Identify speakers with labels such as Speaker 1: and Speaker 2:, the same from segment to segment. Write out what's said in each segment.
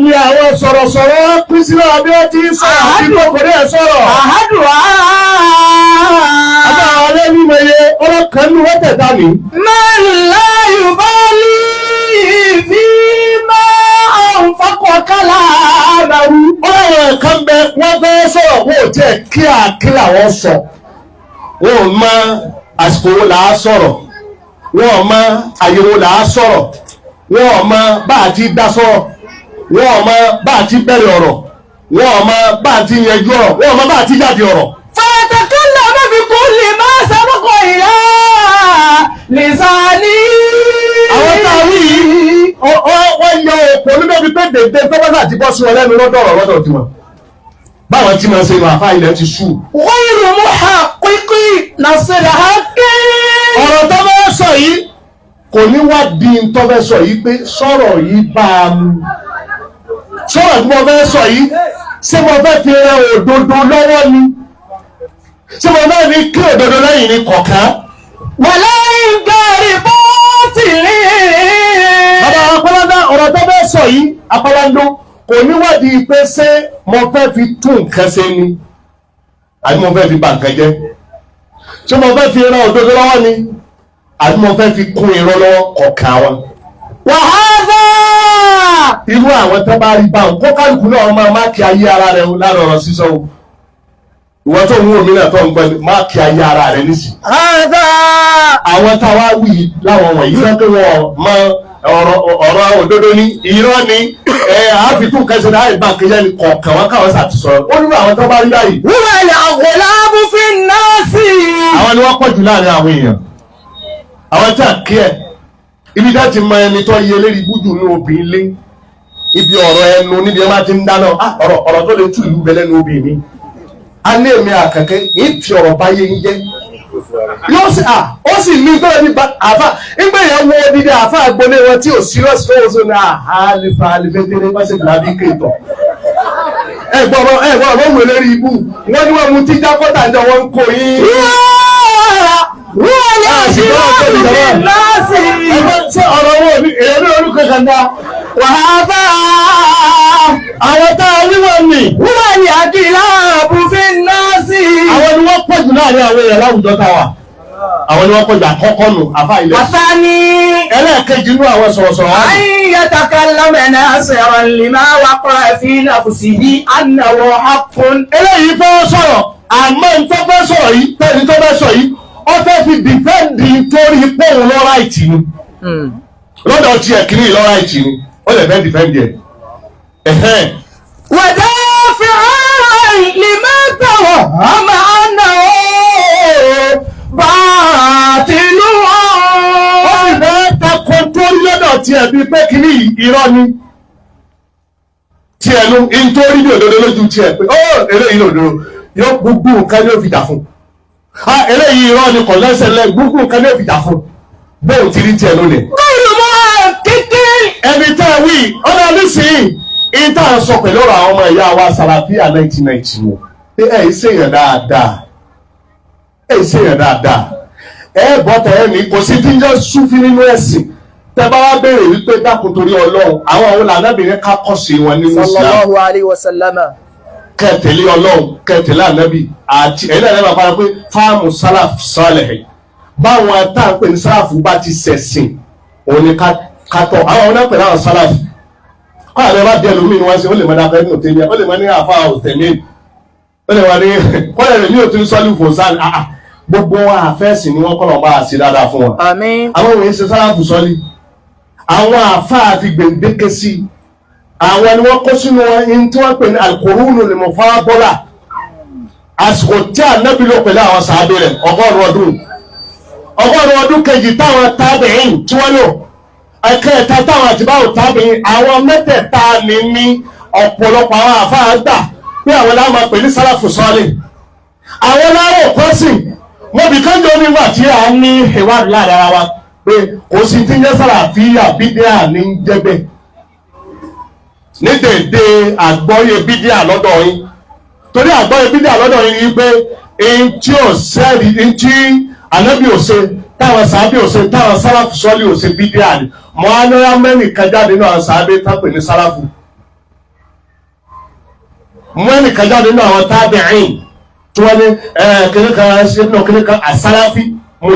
Speaker 1: ni àwọn sọ̀rọ̀sọ̀rọ̀ pín sí náà bí wọ́n ti ń sọ̀rọ̀ àti kòkòrò ẹ̀ sọ̀rọ̀.
Speaker 2: Àhádùá.
Speaker 1: Àbá àwọn ẹlẹ́ni mẹ́yẹ ọlọ́kan ní wọ́n tẹ̀dá mi.
Speaker 2: Mẹ́lá yùbálí fi máa ń fọ́kọ̀ kálá àbàwú.
Speaker 1: Ọlọ́run kan bẹ wọ́n fẹ́ sọ̀rọ̀ wọ́n ò jẹ́ kí àwọn sọ. Wọ́n ò mọ àsìkò wo là á sọ̀rọ̀. Wọ́n ò mọ àyè wo là á sọ̀rọ̀. Wọ́n ò mọ bá a ti dá sọ̀rọ̀. Wọ́n ò mọ bá a ti bẹ̀rẹ̀ ọ̀rọ̀. Wọ́n ò mọ bá a ti yanjú ọ̀rọ̀. Wọ́n ò mọ bá a ti jáde ọ̀rọ̀.
Speaker 2: Fàtàkàlà má fi kú lè má sábàkọ̀ ìlà lìsàní.
Speaker 1: Àwọn tá a wí yìí wọ́n yọ òpó nígbà wípé dèdè tó bá sàti bọ́ sí wọn lẹ́nu lọ́dọ̀ tiwọn. Báwọn tí máa ṣe ìwà àfáà ilẹ̀ ti sú.
Speaker 2: Wọ́n yìí mú ha pínpín nàṣẹ̀dá ké.
Speaker 1: Ọ̀rọ̀ tó fẹ́ sọ yìí kò ní wá di tó fẹ́ sọ yìí pé sọ̀rọ̀ yìí bá a mú. Sọ̀rọ̀ tí mo fẹ́ sọ yìí ṣé mo fẹ́ fi ran òdodo lọ́wọ́ ni? Ṣé mo fẹ́ ní kí òdodo lẹ́yìn ní kọ̀ọ̀kan?
Speaker 2: Wàlá ìgbàrí bó ti rí.
Speaker 1: Bàbá Apáládá ọ̀rọ̀ tó fẹ́ sọ yìí Apálándó kò ní wá di pé ṣé mo fẹ́ fi tún nǹkan ṣe ni? Àbí mo fẹ́ fi bà nǹkan jẹ́? Ṣé mo fẹ́ fi ran òdodo lọ́wọ́ ni? Àbí mo fẹ́ fi kún irọ́ lọ́wọ́ kọ̀ọ̀kan wọn?
Speaker 2: Wàhálà.
Speaker 1: Irú àwọn tó bá rí báwọn kó kálukú náà máa máàkì ayé ara rẹ̀ lára ọ̀rọ̀ sísọ o. Ìwọ tó ń wò mí náà tó ń gbẹ máàkì ayé ara rẹ̀ nísìnyí. Àwọn táwa wí láwọn wọ̀nyí fẹ́ pé wọ́n mọ ọ̀rọ̀ òdodo ní irọ́ ni àáfitún kẹsẹ̀ náà ìbá kẹjẹ ní kọ̀ọ̀kan wọn káwọn ṣàtúnṣọ. Ó nílò àwọn tó bá rí báyìí.
Speaker 2: Wúwo ni àwòlá abúfin náà sí.
Speaker 1: Àwọn ni wọ́n pọ̀ jù láàrin àwọn èèyàn. Àwọn tí a kí ẹ̀ ibi dá ti mọ ẹni tó yẹ lérí bújù ní obìnrin lé ibi ọ̀rọ̀ ẹnu níbi ẹ máa ti ń dáná ọ̀rọ̀ tó lè tú ìlú bẹ lẹ́nu obìnrin. Alẹ́ mi àkàkẹ́ yìí fi ọ̀rọ̀ báyé ń jẹ́. Yóò sì ó sì ní tó ẹni àfà nígbà yẹn wo odidi àfà àgbọ̀lé wọn tí ò sírọ́ọ̀sì tó wọ́n sọ ní àhálífà àlìfẹ́tẹ́rẹ́ pàṣẹ tàbí kéètọ̀. Ẹ̀gbọ́n ọ̀rọ̀ wò lérí ibú wọ́n ní wọ́n mú tí jákọ́tà jọ wọ́n ń kó yín.
Speaker 2: Wúwo ni àṣírí abúfin náà sí.
Speaker 1: Ṣé ọ̀rọ̀ wo ni èèyàn ní orúkọ kan dá?
Speaker 2: Wàhálà.
Speaker 1: Àwọn tá a rí wọn nì.
Speaker 2: Wúwo ni àkìlá abúfin náà sí.
Speaker 1: Àwọn ni wọ́n pọ̀ jù láàrin àwọn èèyàn láwùjọ táwa. Àwọn ni wọ́n pọ̀ jù àkọ́kọ́ nù àfà ilẹ̀.
Speaker 2: Àtàní.
Speaker 1: Ẹlẹ́ẹ̀kejì nínú àwọn sọ̀rọ̀sọ̀rọ̀ wa.
Speaker 2: Ayyatakallama nasiran lima waqa'a fi nafsihi annahu haqqun.
Speaker 1: Eléyìí fẹ́ sọ̀rọ̀ àmọ́ n tó fẹ́ sọ̀rọ̀ yìí tẹ́ni tó fẹ́ sọ yìí ó fẹ́ fi dìfẹ́ǹdì torí pòun lọ́ra ìtì ni. Lọ́dọ̀ tiẹ̀ kiri lọ́ra ìtì ni ó lè fẹ́ dìfẹ́ǹdì ẹ̀.
Speaker 2: Wadafi'an lima tawahhama annahu batilun.
Speaker 1: Ó sì fẹ́ takò tó lọ́dọ̀ tiẹ̀ bíi pé kiri irọ́ ni. Tiẹ̀ nu nítorí ní òdodo lójú tiẹ̀ pé eléyìí lòdodo yóò gbogbo nǹkan yóò fi dà fún. Eléyìí irọ́ ni kò lẹ́sẹ̀ lẹ́ gbogbo nǹkan yóò fi dà fún. Bóun ti rí tiẹ̀ lónìí.
Speaker 2: Báyìí mọ́ kékeré.
Speaker 1: Ẹni tẹ́ ẹ wí ọ̀nà nísìnyí ìta sọ pẹ̀lú ọ̀rọ̀ àwọn ọmọ ìyá wa Sàlàfíà 1990 wọn pé ẹ̀ ṣèyàn dáadáa bọ́tà ẹ̀ ní kò sí tí ń jẹ́ súnfí nínú ẹ̀sìn tẹ́ bá wá béèrè wípé dákun torí Ọlọ́run àwọn òun làǹdàbìnrin ká kọ́ sí wọn nínú Islam
Speaker 2: Sallallahu alayhi wa sallam.
Speaker 1: kẹtẹ̀lé Ọlọ́run kẹtẹ̀lé ànábì àti ẹ̀yìn náà máa fara pé fáàmù sálàf sálẹ̀ báwọn tá à ń pè ní sálàfù bá ti ṣẹ̀sìn òun ni ká tọ̀ àwọn ọ̀nà pẹ̀lú àwọn sálàfù kọ́ àlẹ́ bá díẹ̀ lómi ni wọ́n ṣe ó lè mọ dákẹ́ nínú tẹ́lẹ̀ ó lè mọ ní àfa òtẹ̀mí ó lè wà ní kọ́lẹ̀ rẹ̀ ní òtún sọ́lù fòsàn gbogbo àfẹ́sì ni wọ́n kọ́lọ̀ bá a ṣe dáadáa fún wọn.
Speaker 2: Àmín.
Speaker 1: Àwọn òun ṣe sálàfù sọ́lì àwọn àfa àti gbèǹdéke sí àwọn ni wọ́n kó sínú wọn tí wọ́n pè ní al-qurunul mufaddala àsìkò tí ànábì ló pẹ̀lú àwọn sàábé rẹ̀ ọgọ́rùn ọdún kejì táwọn tábìín tí wọ́n lò ẹ̀kẹta táwọn àtibáwò tábìín àwọn mẹ́tẹ̀ẹ̀ta ní ọ̀pọ̀lọpọ̀ àwọn àfáà gbà pé àwọn láwọn máa pè ní sálàfù sọ́ọ̀lì àwọn láwọ̀ kọ́sìn wọ́n bí kánjọ nígbà tí a ní ìwádìí láàrin ara wa pé kò sí tí ń jẹ́ sàlàfíà bídíà ní jẹ́gbẹ́ ní dèdè àgbọ́yé bídíà lọ́dọ̀ yín torí àgbọ́yé bídíà lọ́dọ̀ yín ni pé èyí tí ò sẹ́ẹ̀rì èyí tí ànábì ò ṣe táwọn sàábì ò ṣe táwọn sálàfù sọ́ọ̀lì ò ṣe bídíà ni mọ́ anáyá mẹ́rin kan jáde náà sàábì tápè ní sálàfù mú ẹnìkan jáde nínú àwọn tábìín tí wọ́n ní kìnnìkan ṣẹ́bìnà kìnnìkan àsáláfí mú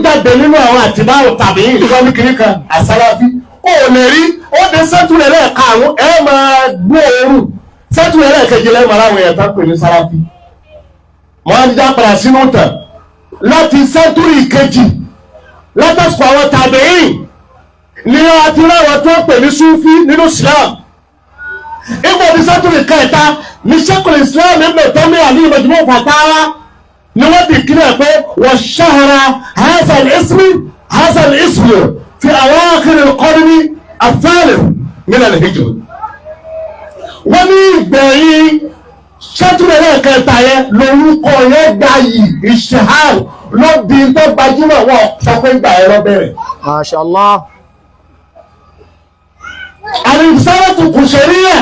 Speaker 1: jáde nínú àwọn àtibáwò tàbí tí wọ́n ní kìnnìkan àsáláfí ó lè rí ó dé sẹ́tùrẹ̀ lẹ́ẹ̀karùn ẹ máa gbọ́ òórùn sẹ́tùrẹ̀ lẹ́ẹ̀kejì lẹ́ẹ̀mọ́ aláwọ̀ ẹ̀ tán pè ní sáláfí wọ́n á já padà sínú tàn láti sẹ́tùrì kejì látàsùkò àwọn tàbíìn ní àti ráwọn tó pè ní súfí nínú Islam ìgbà tí sẹ́tùrì kẹta ní sẹ́kùlù Islam Ibn Taymiyyah ní Majmu' Fatawa ni wọ́n di kílẹ̀ pé wọ́n ṣahara hasan ismi fi awakhir al-qarni al-thalith min al-hijra wọ́n ní ìgbẹ̀yìn sẹ́tùrì kẹta yẹn lórúkọ yẹn gbà yìí ìṣèhàn ló di tó gbajúmọ̀ wọ́n sọ pé gbà ẹ̀rọ bẹ̀rẹ̀.
Speaker 2: Masha Allah.
Speaker 1: Al-Risalatu Kushairiyya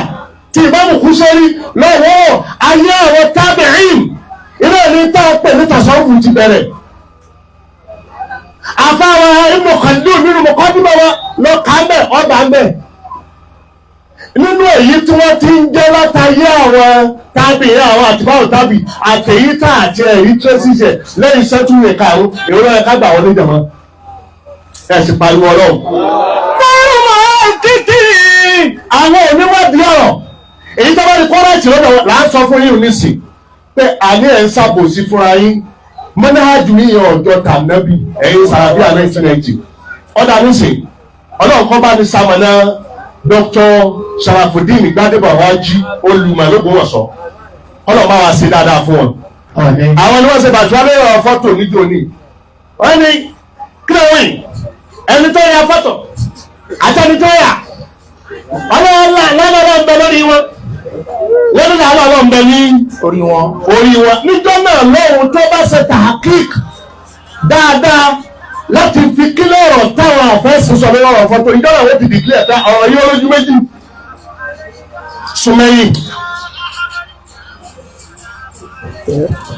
Speaker 1: tí Ìmáàmù Kushairi lọ́wọ́ ayé àwọn tábìín ilé ní tá a pè ní tasawufu ti bẹ̀rẹ̀. Àfáwọn Ibn Khaldun nínú Muqaddimah wa lọ kà ń bẹ̀ ọgbà ń bẹ̀. Nínú èyí tí wọ́n ti ń jẹ́ látàyé àwọn tábìín àwọn àtibáwò tábì àtẹ̀yítà àti ẹ̀rí tẹ́síṣẹ̀ lẹ́yìn sẹ́túwèé karùn-ún èrò ẹ̀ká gbà wọlé jẹ̀mọ́. Ẹ sì pariwo Ọlọ́run. Àwọn oníwádìí ọ̀rọ̀ èyí tó bá di kọ́rẹ́ẹ̀tì lọ́dọ̀ là ń sọ fún yín nísìn pé àní ẹ̀ ń ṣàbòsí fúnra yín mọ́nájú yíyan ọjọ́ tànàbí ẹ̀yin sàràbí 1990 ọ̀dà nísìn Ọlọ́run kan bá ní sàmọ̀nà Dr. Sharafuddin Gbadebo Raji olùmọ̀lógúnwọ̀sọ Ọlọ́run bá wa ṣe dáadáa fún wọn. Àwọn ni wọ́n ṣe bàtúwá lórí ọ̀rọ̀ fọ́tò níjó ní wọ́n ní kí ló wìn ẹni tó ya fọ́tò àtẹni tó yà ọlọ́run ń bẹ lórí wọn lórí àwọn ń bẹ ní orí wọn níjọ́ náà lóhun tó bá ṣe tahqiq dáadáa láti fi kílẹ̀ ọ̀rọ̀ táwọn àfẹ́sì sọ lórí ọ̀rọ̀ fọ́tò ìjọ́ náà wọ́n ti dìklẹ̀ ẹ̀dá ọ̀rọ̀ yìí olójú méjì súnmẹ́yìn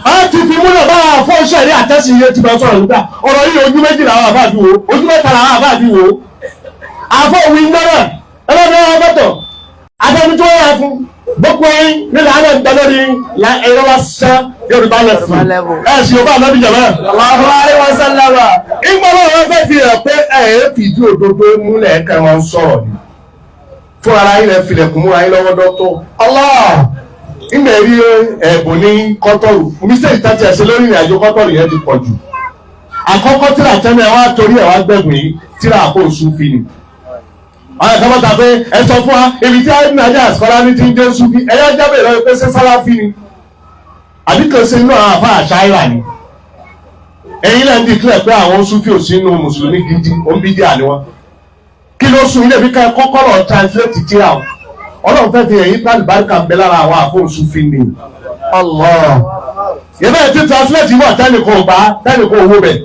Speaker 1: a ti fi múlẹ̀ bá fọ́ ṣẹ̀rí àtẹ́sí iye tí bá sọ̀rọ̀ nígbà ọ̀rọ̀ yìí ojú méjì làwọn àbáàbí wo ojú mẹ́ta làwọn àbáàbí wo àfọ́ òwì ń dáná ẹlọ́dún ọ̀rọ̀ fọ́tò àtẹ́ni tó yà fún gbogbo yín nílẹ̀ àwọn ìgbà lórí ẹ̀rọ wa sẹ́ Yorùbá lẹ́fù ẹ̀sìn Yorùbá lọ́bí jẹ̀mọ́.
Speaker 2: Allahu alaihi wasallam.
Speaker 1: ìgbà wọn fẹ́ fi hàn pé fìdí òdodo múlẹ̀ ẹ̀ka wọn sọ̀rọ̀ ni fún ara yín lẹ́ filẹ̀kùn múra yín lọ́wọ́ dọ́tọ̀ Allah ìgbà rí ẹ̀bùn ní kọ́tọ́rù mistake tàti ẹ̀sẹ̀ lórí ìrìn àjò kọ́tọ́rù yẹn ti pọ̀ jù àkọ́kọ́ tíra tẹ́lẹ̀ wá torí ẹ̀ wá gbẹ̀gùn yìí tíra àkóso fi ni àwọn ẹ̀ka mọ́ta pé ẹ sọ fún wa ibi tí ayé nàìjíríà àsìkọ́lá ní ti ń jẹ́ Sufi ẹ̀yà jábẹ̀ lọ́wọ́ pé ṣé Salafi ni àbí kan ṣe inú àwọn àfa àṣàyà ni ẹ̀yin lẹ́yìn di kílẹ̀ pé àwọn Sufi ò sí inú mùsùlùmí gidi ó ń bí díà ni wọn kí ló sùn ilé bí ká kọ́kọ́rọ̀ translate tíra o Ọlọ́run fẹ́ fi ẹ̀yìn pálí báríkà ń bẹ lára àwọn àfọ Sufi ni Allah yẹ́n bẹ́ẹ̀ ti translate wọ̀ tẹ́nìkan bá tẹ́nìkan owó bẹ̀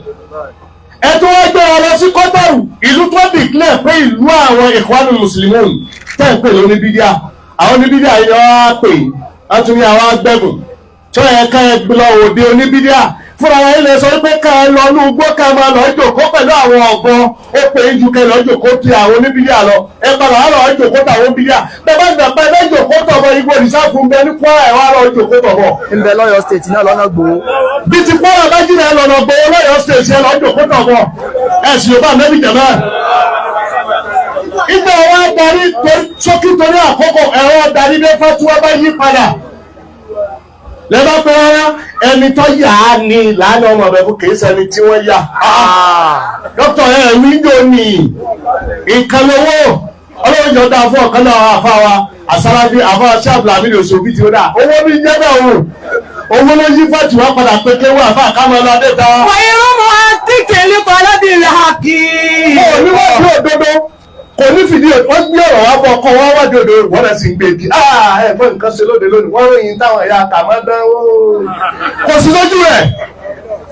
Speaker 1: ẹ̀tọ́ wọ́n gbé ọ lọ sí Kọ́tàrù ìlú tó dìklẹ̀ pé ìlú àwọn Ikhwanul Muslimun tẹ́ ń pè lóní bídíà àwọn oníbídíà yìí wọ́n pè wọ́n tún ní àwọn agbẹ́gùn tó yẹ ká ẹ lọ òde oníbídíà fúnra wọn ilẹ̀ sọ pé ká ẹ lọ ní ugbó ká máa lọ jòkó pẹ̀lú àwọn ọ̀gbọ́n ó pè é ju ká ẹ lọ jòkó ti àwọn oníbídíà lọ ẹ padà wà lọ jòkó tàwọn bídíà bẹ́ẹ̀ bá gbà pé ẹ jòkó tọ̀bọ̀ igbó rìsáàfù ń bẹ ní Kwara ẹ wà lọ jòkó tọ̀bọ̀.
Speaker 2: ń bẹ lọ́yọ̀ state náà lọ́nà gbòó.
Speaker 1: bí ti Kwara bá jìnnà ẹ lọ́nà gbòó lọ́yọ̀ state ẹ lọ jòkó tọ̀bọ̀ ẹ sì yóò bá mẹ́bí jẹ̀mọ́. ìgbà wa darí sókí torí àkókò ẹ̀rọ darí dé fatuwa bá yí padà lẹ́bà pé rárá ẹni tó yà á ní ìlànà ọmọ ọ̀bẹ̀ fún kìí ṣẹni tí wọ́n yà. dókítà wíńdò ní ìkànnìwó ọlọ́run jọ dáa fún ọ̀kan náà àfa wa àsárábí àfa ṣáàbùlàmí ní oṣù fídíò náà owó ní jẹ́ náà o owó ló yí fàtìwá padà pé kéwọ́ àfa àkámọ́ ọlọ́dẹ ta.
Speaker 2: wọ́n irú mọ́ àtìkèlé kọ́lọ́dì rẹ̀ hàkì.
Speaker 1: ó ní wọ́n fi òdodo kò ní fìdí wọ́n gbé ọ̀rọ̀ wá bọ̀ ọkọ̀ wọ́n wájú odò wọ́n rẹ̀ sì ń gbé kí ẹ̀gbọ́n nǹkan ṣe lóde lónìí wọ́n ròyìn táwọn ẹ̀yà kàmọ́ dánwó kò sí lójú rẹ̀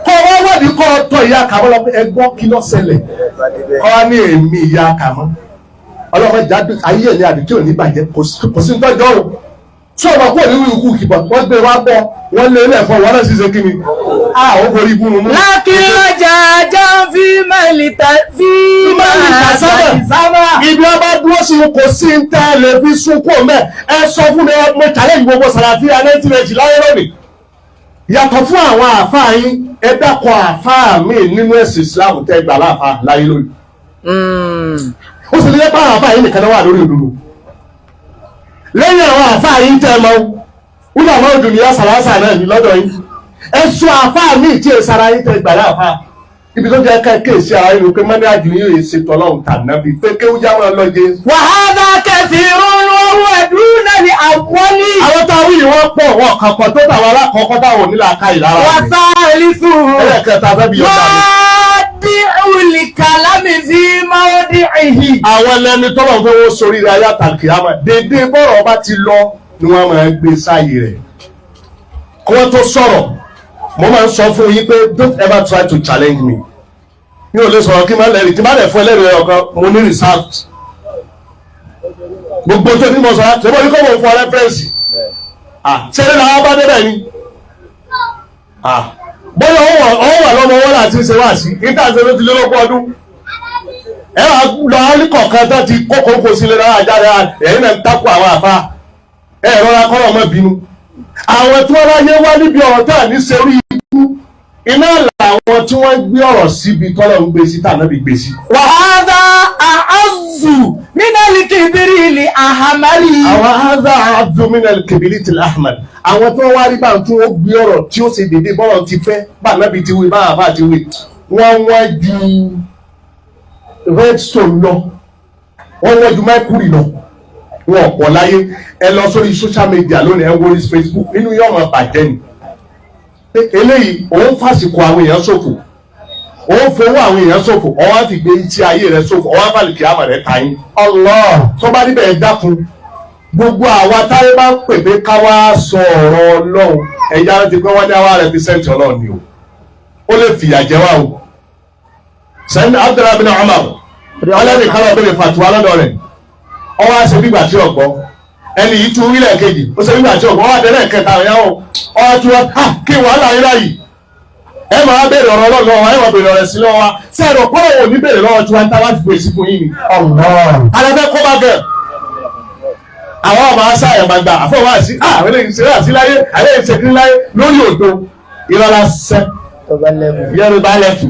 Speaker 1: kọ́ wọ́n wádìí kọ́ tọ́ ìyá kàmọ́ lọ pé ẹgbọ́n kí ló ṣẹlẹ̀ kọ́ wá ní èmi ìyá kàmọ́ ọlọ́mọ ìjà ayé ẹ̀ ní àdìkí ò ní bàjẹ́ kò sí tọ́jọ́ o tí ọmọ kúrò nínú ikú kìbọn wọ́n gbé wá bọ́ wọ́n lé ilé ẹ̀fọ́ wọ́n náà sì ṣe kí ni ó forí ibú mu.
Speaker 2: lákìlọ́jà jọ fi máìlì sábà
Speaker 1: ibi wọn bá dúró sí kò sí ń tẹ́lẹ̀ fi sunkún mẹ́ ẹ sọ fún mi mo challenge gbogbo Sàlàfíà 1990 láyé lónìí yàtọ̀ fún àwọn àáfàá yín ẹ dákọ̀ àáfàá mi nínú ẹ̀sìn Islam tẹ́ gbà láàfáà láyé lónìí ó sì lè bá àwọn àáfàá yín nìkan náà wà lórí òdodo lẹ́yìn àwọn àáfàá yín tẹ́ mọ́ wúlò àwọn òdùnìyà sàlásà náà ní lọ́dọ̀ yín ẹ sọ àáfàá mi tí èsì ara yín tẹ́ gbà láàfáà ibi tó jẹ́ ká kéèsì ara yín pé mọ́ni àjùyìn yóò ṣe tọ́lọ́hùn tànàbí pé kéwú já wọn lọ́jẹ́.
Speaker 2: wàhálà kẹfì rúnrún ẹ̀dùn náà ni àwọlí.
Speaker 1: àwọn táwọn yìí wọ́n pọ̀ wọ́n kankan tó tàwọn alákọ̀ọ́kọ́ táwọn onílà ká ìlara rẹ̀.
Speaker 2: wàsá ẹlísù.
Speaker 1: ẹlẹ́kẹta fẹ́ bí yọ̀ọ́
Speaker 2: wàdí ìwìlì kàlámì sí máwọ́dí ìhì.
Speaker 1: àwọn lẹni tọ́lọ̀ fẹ́ wọ́n sórí rẹ̀ ayé àtàkì àmọ́ dédé bọ́rọ̀ bá ti lọ ni wọ́n máa ń gbé sáyé rẹ̀ kí wọ́n tó sọ̀rọ̀ mo máa ń sọ fún yín pé don't ever try to challenge me mi ò lè sọ̀rọ̀ kí n má lẹ́rìí tí n bá lẹ̀ fún ẹlẹ́rìí ọ̀kan mo ní research gbogbo tó ní mo sọ ṣe mo ní kó mo fọ rẹ́fẹ́rẹ́nsì ṣe ní làwọn bá débẹ̀ ni bóyá ọwọ́ wà lọ́mọ wọn láti ṣe wá sí ìtàṣe ló ti lé lọ́pọ̀ ọdún ẹ wà lọ alíkọ̀ọ̀kan tó ti kókó kó sílé náà jáde ẹ̀yìn náà ń takò àwọn àfa ẹ̀ rọra kọ́rọ̀ mọ́ bínú àwọn tí wọ́n ráyé wá níbi ọ̀rọ̀ tá à ní ṣe rí ikú iná làwọn tí wọ́n gbé ọ̀rọ̀ síbi tọ́lọ̀ ń gbé sí tànàbí gbé sí.
Speaker 2: wàhálà àázù mínàlì kìbìrìlì àhàmárì.
Speaker 1: àwọn àázà àázù mínàlì kìbìrìlì àhàmárì àwọn tí wọ́n wá rí báyìí tí wọ́n gbé ọ̀rọ̀ tí ó ṣe dédé bọ́rọ̀ ti fẹ́ bànábì ti wí báyà bá ti wí wọ́n ju redstone lọ wọ́n ju mercury lọ wọn ọ̀pọ̀ láyé ẹ lọ sórí social media lónìí ẹ wo orí Facebook nínú yọ̀ọ̀mọ̀ bàjẹ́ ni eléyìí òun fàsìkò àwọn èèyàn ṣòfò òun fowó àwọn èèyàn ṣòfò ọwọ́ àti gbé iṣẹ́ ayé rẹ̀ ṣòfò ọwọ́ àfàlìkì àmọ̀ rẹ̀ tàyín. Allah tó bá níbẹ̀ dákun gbogbo àwa táyé bá ń pè pé káwá sọ ọ̀rọ̀ Ọlọ́run ẹ̀yà rẹ̀ ti pé wọ́n ní àwa represent Ọlọ́run ni o ó lè fìyà jẹ wá o. sẹ́yìn Abdullahi bin Umar ọlẹ́ni kan lọ́ọ́ bẹ̀rẹ̀ fàtúwà lọ́dọ̀ rẹ̀ ọwọ́ àṣẹ bígbà tí ọ̀gbọ́ ẹni yìí tún wílẹ̀ kejì ó ṣe bígbà tí ọ̀gbọ́ wà dẹ́rẹ́ kẹta ìyàwó ọwọ́ tí wọ́n kí wàhálà yín láyìí ẹ máa béèrè ọ̀rọ̀ lọ́wọ́ ẹ máa béèrè ọ̀rẹ́ sí lọ́wọ́ wa sẹ́ẹ̀rọ kọ́rọ̀ wò ní béèrè lọ́wọ́ tí wọ́n ń ta láti pèsè fún yín ni. alẹ́fẹ́ kọ́ bá gẹ̀ àwọn ọmọ asá ẹ̀ máa gbà àfọwọ́ àti àwọn eléyìí ṣe láti láyé àwọn eléyìí ṣe kí láyé lórí òdo ìrọ̀lá sẹ́ yẹnu bá lẹ́fù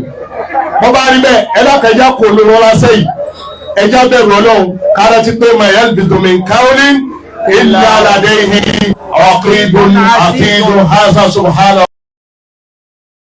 Speaker 1: wọ́n bá rí bẹ́ẹ̀ ẹ lákàjá kò ló rọra sẹ́yìn ẹjá bẹ̀rù Ọlọ́run kára ti pé mà yẹn bìtùmí káwọ́lì ìlà àlàdé ìhìn ọ̀kìdùn àti ìdùn hásà subhanahu